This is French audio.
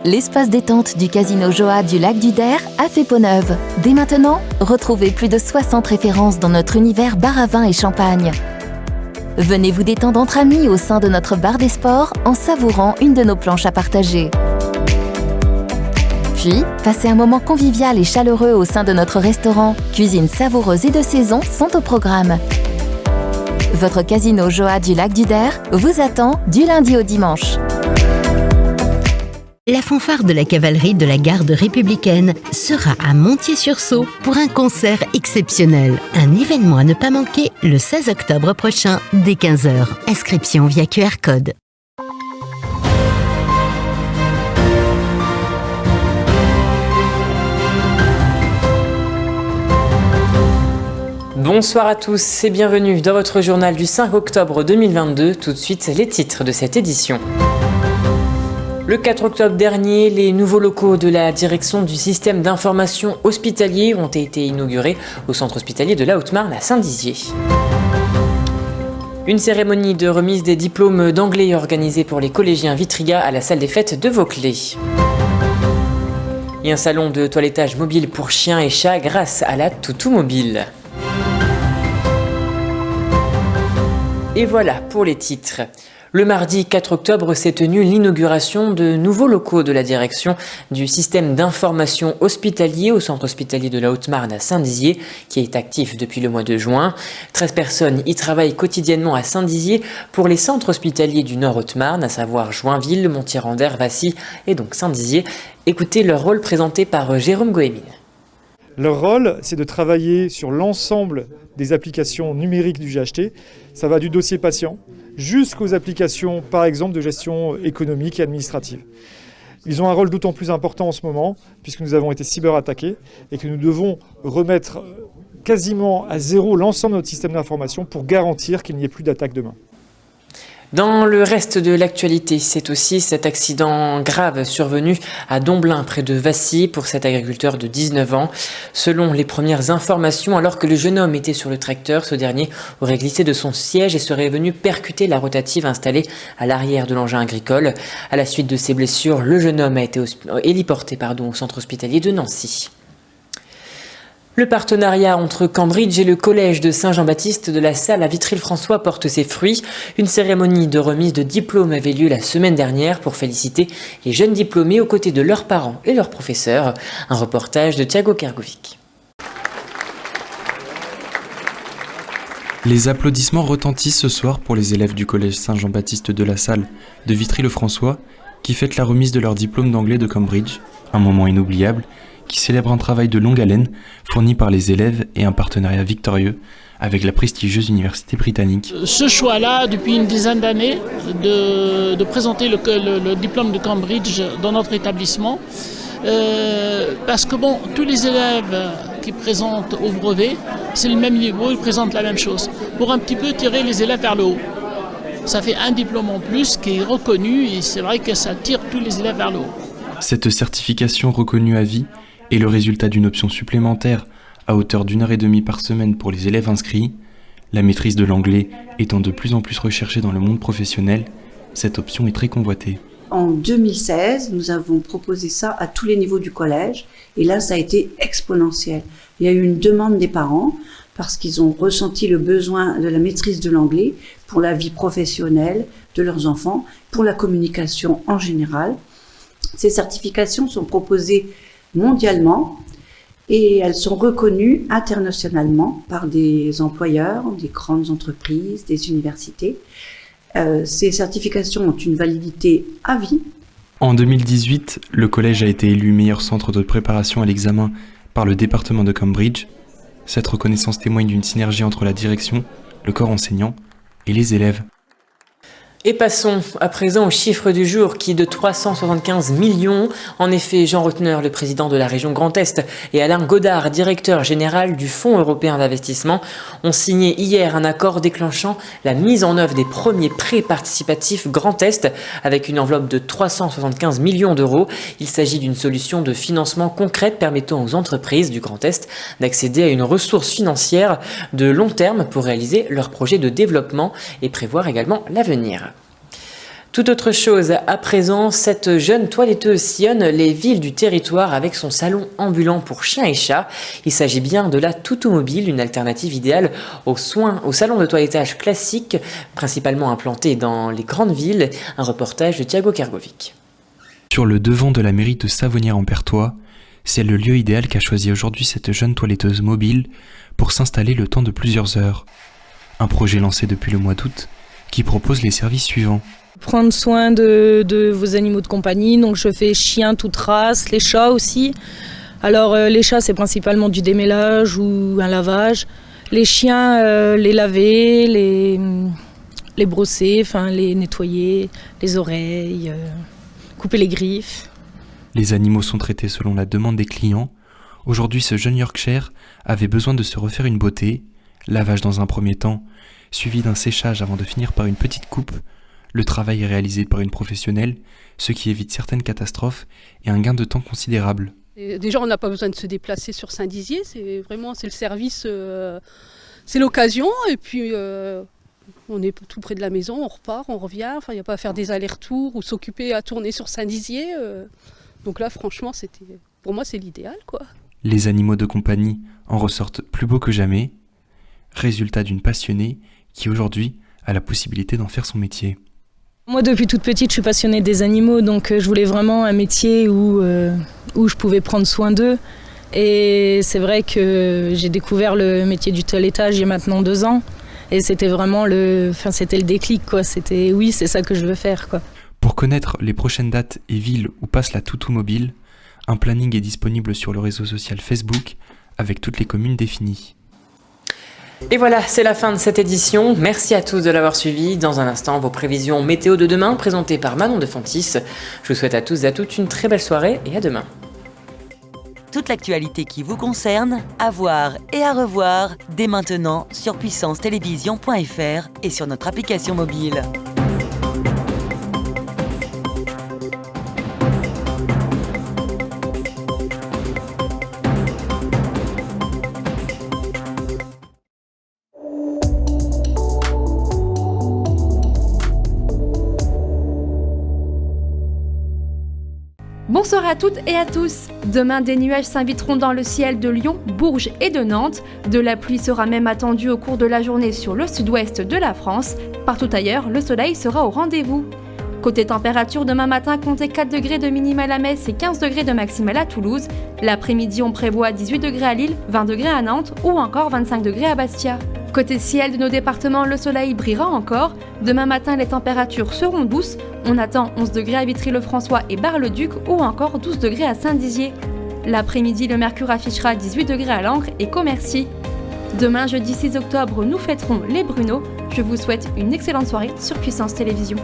l'espace détente du Casino Joa du Lac du Der a fait peau neuve. Dès maintenant, retrouvez plus de 60 références dans notre univers bar à vin et champagne. Venez vous détendre entre amis au sein de notre bar des sports en savourant une de nos planches à partager. Puis, passez un moment convivial et chaleureux au sein de notre restaurant. Cuisine savoureuse et de saison sont au programme. Votre Casino Joa du Lac du Der vous attend du lundi au dimanche. La fanfare de la cavalerie de la garde républicaine sera à Montier-sur-Saulx pour un concert exceptionnel. Un événement à ne pas manquer le 16 octobre prochain dès 15h. Inscription via QR code. Bonsoir à tous et bienvenue dans votre journal du 5 octobre 2022. Tout de suite, les titres de cette édition. Le 4 octobre dernier, les nouveaux locaux de la direction du système d'information hospitalier ont été inaugurés au centre hospitalier de la Haute-Marne à Saint-Dizier. Une cérémonie de remise des diplômes d'anglais organisée pour les collégiens Vitriga à la salle des fêtes de Vauclé. Et un salon de toilettage mobile pour chiens et chats grâce à la Toutou Mobile. Et voilà pour les titres. Le mardi 4 octobre s'est tenue l'inauguration de nouveaux locaux de la direction du système d'information hospitalier au centre hospitalier de la Haute-Marne à Saint-Dizier, qui est actif depuis le mois de juin. 13 personnes y travaillent quotidiennement à Saint-Dizier pour les centres hospitaliers du Nord Haute-Marne, à savoir Joinville, Montier-en-Der, Vassy et donc Saint-Dizier. Écoutez leur rôle présenté par Jérôme Goémine. Leur rôle, c'est de travailler sur l'ensemble des applications numériques du GHT. Ça va du dossier patient jusqu'aux applications, par exemple, de gestion économique et administrative. Ils ont un rôle d'autant plus important en ce moment, puisque nous avons été cyberattaqués et que nous devons remettre quasiment à zéro l'ensemble de notre système d'information pour garantir qu'il n'y ait plus d'attaque demain. Dans le reste de l'actualité, c'est aussi cet accident grave survenu à Domblin, près de Vassy, pour cet agriculteur de 19 ans. Selon les premières informations, alors que le jeune homme était sur le tracteur, ce dernier aurait glissé de son siège et serait venu percuter la rotative installée à l'arrière de l'engin agricole. À la suite de ses blessures, le jeune homme a été héliporté au centre hospitalier de Nancy. Le partenariat entre Cambridge et le collège de Saint-Jean-Baptiste de la Salle à Vitry-le-François porte ses fruits. Une cérémonie de remise de diplômes avait lieu la semaine dernière pour féliciter les jeunes diplômés aux côtés de leurs parents et leurs professeurs. Un reportage de Thiago Kergovic. Les applaudissements retentissent ce soir pour les élèves du collège Saint-Jean-Baptiste de la Salle de Vitry-le-François qui fêtent la remise de leur diplôme d'anglais de Cambridge, un moment inoubliable qui célèbre un travail de longue haleine fourni par les élèves et un partenariat victorieux avec la prestigieuse université britannique. Ce choix-là, depuis une dizaine d'années, de présenter le diplôme de Cambridge dans notre établissement, parce que tous les élèves qui présentent au brevet, c'est le même niveau, ils présentent la même chose, pour un petit peu tirer les élèves vers le haut. Ça fait un diplôme en plus qui est reconnu et c'est vrai que ça tire tous les élèves vers le haut. Cette certification reconnue à vie est le résultat d'une option supplémentaire à hauteur d'1h30 par semaine pour les élèves inscrits. La maîtrise de l'anglais étant de plus en plus recherchée dans le monde professionnel, cette option est très convoitée. En 2016, nous avons proposé ça à tous les niveaux du collège et là, ça a été exponentiel. Il y a eu une demande des parents parce qu'ils ont ressenti le besoin de la maîtrise de l'anglais pour la vie professionnelle de leurs enfants, pour la communication en général. Ces certifications sont proposées mondialement et elles sont reconnues internationalement par des employeurs, des grandes entreprises, des universités. Ces certifications ont une validité à vie. En 2018, le collège a été élu meilleur centre de préparation à l'examen par le département de Cambridge. Cette reconnaissance témoigne d'une synergie entre la direction, le corps enseignant et les élèves. Et passons à présent aux chiffres du jour qui est de 375 millions. En effet, Jean Rotner, le président de la région Grand Est, et Alain Godard, directeur général du Fonds européen d'investissement, ont signé hier un accord déclenchant la mise en œuvre des premiers prêts participatifs Grand Est avec une enveloppe de 375 millions d'euros. Il s'agit d'une solution de financement concrète permettant aux entreprises du Grand Est d'accéder à une ressource financière de long terme pour réaliser leurs projets de développement et prévoir également l'avenir. Tout autre chose, à présent, cette jeune toiletteuse sillonne les villes du territoire avec son salon ambulant pour chiens et chats. Il s'agit bien de la Toutou Mobile, une alternative idéale aux salons de toilettage classiques, principalement implantés dans les grandes villes. Un reportage de Thiago Kergovic. Sur le devant de la mairie de Savonnières-en-Perthois, c'est le lieu idéal qu'a choisi aujourd'hui cette jeune toiletteuse mobile pour s'installer le temps de plusieurs heures. Un projet lancé depuis le mois d'août qui propose les services suivants. Prendre soin de vos animaux de compagnie, donc je fais chiens toute race, les chats aussi. Alors les chats c'est principalement du démêlage ou un lavage. Les chiens, les laver, les brosser, enfin les nettoyer, les oreilles, couper les griffes. Les animaux sont traités selon la demande des clients. Aujourd'hui, ce jeune Yorkshire avait besoin de se refaire une beauté, lavage dans un premier temps, suivi d'un séchage avant de finir par une petite coupe. Le travail est réalisé par une professionnelle, ce qui évite certaines catastrophes et un gain de temps considérable. Et déjà, on n'a pas besoin de se déplacer sur Saint-Dizier, c'est le service, c'est l'occasion. Et puis, on est tout près de la maison, on repart, on revient. Enfin, il n'y a pas à faire des allers-retours ou s'occuper à tourner sur Saint-Dizier. Donc là, franchement, pour moi, c'est l'idéal, quoi. Les animaux de compagnie en ressortent plus beaux que jamais. Résultat d'une passionnée qui aujourd'hui a la possibilité d'en faire son métier. Moi, depuis toute petite, je suis passionnée des animaux, donc je voulais vraiment un métier où je pouvais prendre soin d'eux. Et c'est vrai que j'ai découvert le métier du toilettage il y a maintenant 2 ans. Et c'était vraiment c'était le déclic, quoi. C'était oui, c'est ça que je veux faire, quoi. Pour connaître les prochaines dates et villes où passe la Toutou Mobile, un planning est disponible sur le réseau social Facebook avec toutes les communes définies. Et voilà, c'est la fin de cette édition. Merci à tous de l'avoir suivi. Dans un instant, vos prévisions météo de demain présentées par Manon de Fontis. Je vous souhaite à tous et à toutes une très belle soirée et à demain. Toute l'actualité qui vous concerne, à voir et à revoir dès maintenant sur puissancetélévision.fr et sur notre application mobile. Bonsoir à toutes et à tous. Demain, des nuages s'inviteront dans le ciel de Lyon, Bourges et de Nantes. De la pluie sera même attendue au cours de la journée sur le sud-ouest de la France. Partout ailleurs, le soleil sera au rendez-vous. Côté température, demain matin, comptez 4 degrés de minimale à Metz et 15 degrés de maximale à Toulouse. L'après-midi, on prévoit 18 degrés à Lille, 20 degrés à Nantes ou encore 25 degrés à Bastia. Côté ciel de nos départements, le soleil brillera encore. Demain matin, les températures seront douces. On attend 11 degrés à Vitry-le-François et Bar-le-Duc ou encore 12 degrés à Saint-Dizier. L'après-midi, le mercure affichera 18 degrés à Langres et Commercy. Demain, jeudi 6 octobre, nous fêterons les Bruno. Je vous souhaite une excellente soirée sur Puissance Télévision.